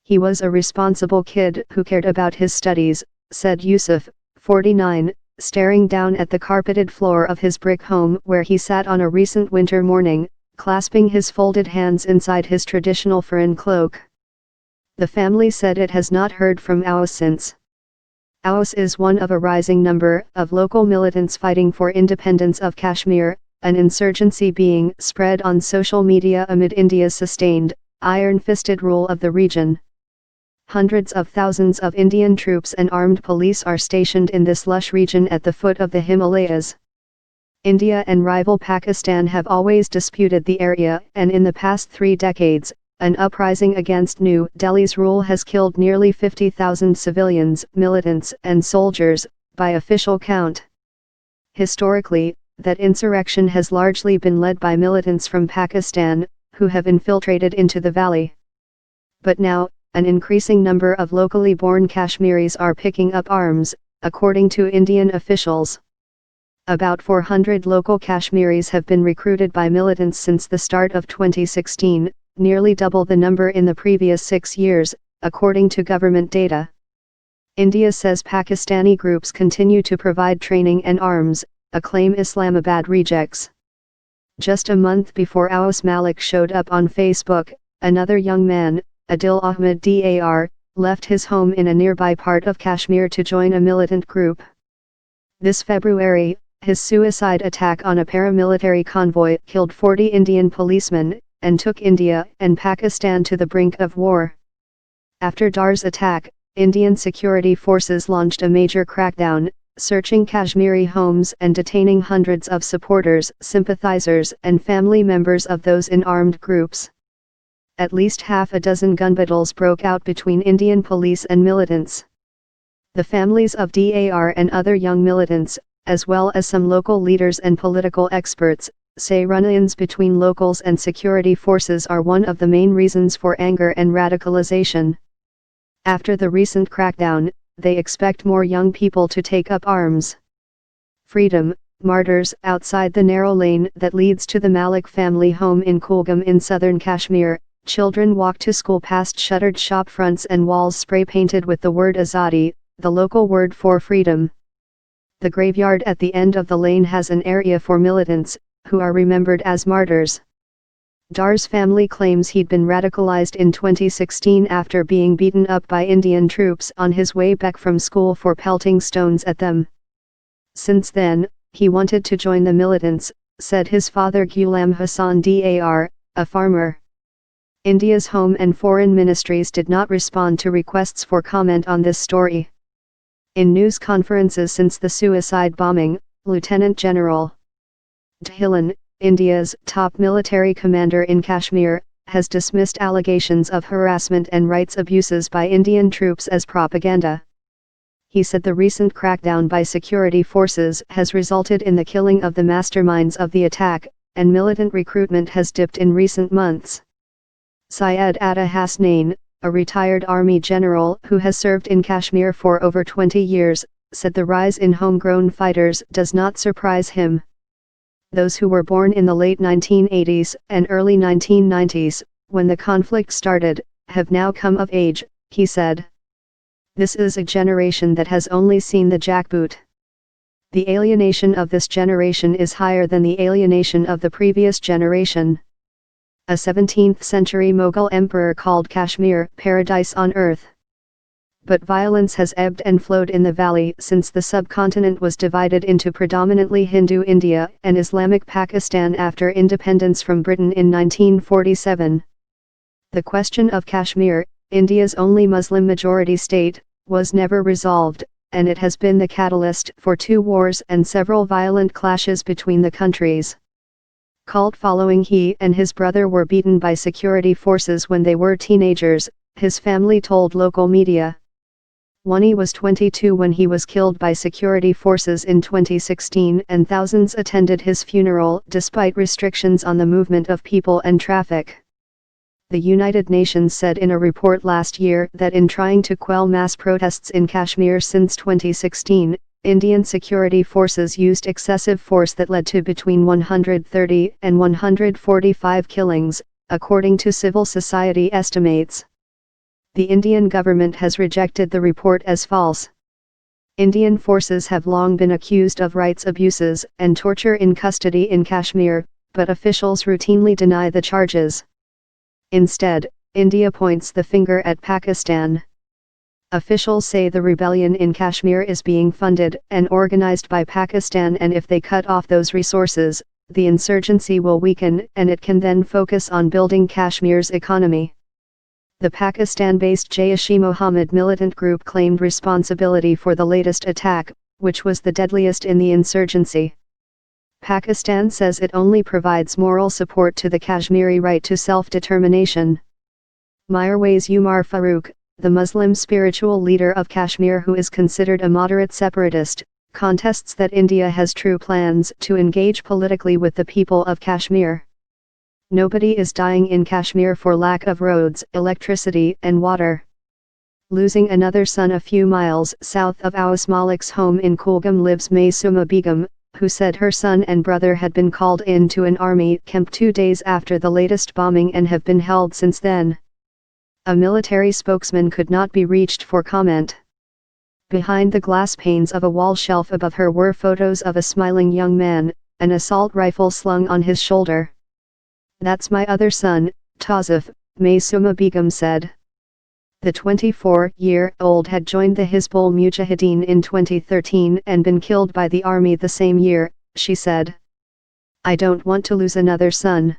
He was a responsible kid who cared about his studies, said Yusuf, 49, staring down at the carpeted floor of his brick home where he sat on a recent winter morning, clasping his folded hands inside his traditional pheran cloak. The family said it has not heard from Aus since. Aus is one of a rising number of local militants fighting for independence of Kashmir, an insurgency being spread on social media amid India's sustained, iron-fisted rule of the region. Hundreds of thousands of Indian troops and armed police are stationed in this lush region at the foot of the Himalayas. India and rival Pakistan have always disputed the area, and in the past 3 decades, an uprising against New Delhi's rule has killed nearly 50,000 civilians, militants and soldiers, by official count. Historically, that insurrection has largely been led by militants from Pakistan, who have infiltrated into the valley. But now, an increasing number of locally born Kashmiris are picking up arms, according to Indian officials. About 400 local Kashmiris have been recruited by militants since the start of 2016, nearly double the number in the previous 6 years, according to government data. India says Pakistani groups continue to provide training and arms, a claim Islamabad rejects. Just a month before Aus Malik showed up on Facebook, another young man, Adil Ahmed Dar, left his home in a nearby part of Kashmir to join a militant group. This February, his suicide attack on a paramilitary convoy killed 40 Indian policemen, and took India and Pakistan to the brink of war. After Dar's attack, Indian security forces launched a major crackdown, searching Kashmiri homes and detaining hundreds of supporters, sympathizers and family members of those in armed groups. At least half a dozen gun battles broke out between Indian police and militants. The families of Dar and other young militants, as well as some local leaders and political experts, say run-ins between locals and security forces are one of the main reasons for anger and radicalization. After the recent crackdown, they expect more young people to take up arms. Freedom, martyrs. Outside the narrow lane that leads to the Malik family home in Kulgam in southern Kashmir, children walk to school past shuttered shop fronts and walls spray-painted with the word Azadi, the local word for freedom. The graveyard at the end of the lane has an area for militants, who are remembered as martyrs. Dar's family claims he'd been radicalized in 2016 after being beaten up by Indian troops on his way back from school for pelting stones at them. Since then, he wanted to join the militants, said his father Ghulam Hassan Dar, a farmer. India's Home and Foreign Ministries did not respond to requests for comment on this story. In news conferences since the suicide bombing, Lieutenant General Dhillon, India's top military commander in Kashmir, has dismissed allegations of harassment and rights abuses by Indian troops as propaganda. He said the recent crackdown by security forces has resulted in the killing of the masterminds of the attack, and militant recruitment has dipped in recent months. Syed Atta Hasnain, a retired army general who has served in Kashmir for over 20 years, said the rise in homegrown fighters does not surprise him. Those who were born in the late 1980s and early 1990s, when the conflict started, have now come of age, he said. This is a generation that has only seen the jackboot. The alienation of this generation is higher than the alienation of the previous generation. A 17th-century Mughal emperor called Kashmir paradise on earth. But violence has ebbed and flowed in the valley since the subcontinent was divided into predominantly Hindu India and Islamic Pakistan after independence from Britain in 1947. The question of Kashmir, India's only Muslim-majority state, was never resolved, and it has been the catalyst for 2 wars and several violent clashes between the countries. Cult following he and his brother were beaten by security forces when they were teenagers, his family told local media. Wani was 22 when he was killed by security forces in 2016 and thousands attended his funeral despite restrictions on the movement of people and traffic. The United Nations said in a report last year that in trying to quell mass protests in Kashmir since 2016, Indian security forces used excessive force that led to between 130 and 145 killings, according to civil society estimates. The Indian government has rejected the report as false. Indian forces have long been accused of rights abuses and torture in custody in Kashmir, but officials routinely deny the charges. Instead, India points the finger at Pakistan. Officials say the rebellion in Kashmir is being funded and organized by Pakistan, and if they cut off those resources, the insurgency will weaken and it can then focus on building Kashmir's economy. The Pakistan-based Jaish-e-Mohammed militant group claimed responsibility for the latest attack, which was the deadliest in the insurgency. Pakistan says it only provides moral support to the Kashmiri right to self-determination. Mirwais Umar Farooq, the Muslim spiritual leader of Kashmir who is considered a moderate separatist, contests that India has true plans to engage politically with the people of Kashmir. Nobody is dying in Kashmir for lack of roads, electricity and water. Losing another son a few miles south of Awas Malik's home in Kulgam lives Maysuma Begum, who said her son and brother had been called in to an army camp 2 days after the latest bombing and have been held since then. A military spokesman could not be reached for comment. Behind the glass panes of a wall shelf above her were photos of a smiling young man, an assault rifle slung on his shoulder. "That's my other son, Tawzif," Maysuma Begum said. The 24-year-old had joined the Hizbul Mujahideen in 2013 and been killed by the army the same year, she said. "I don't want to lose another son."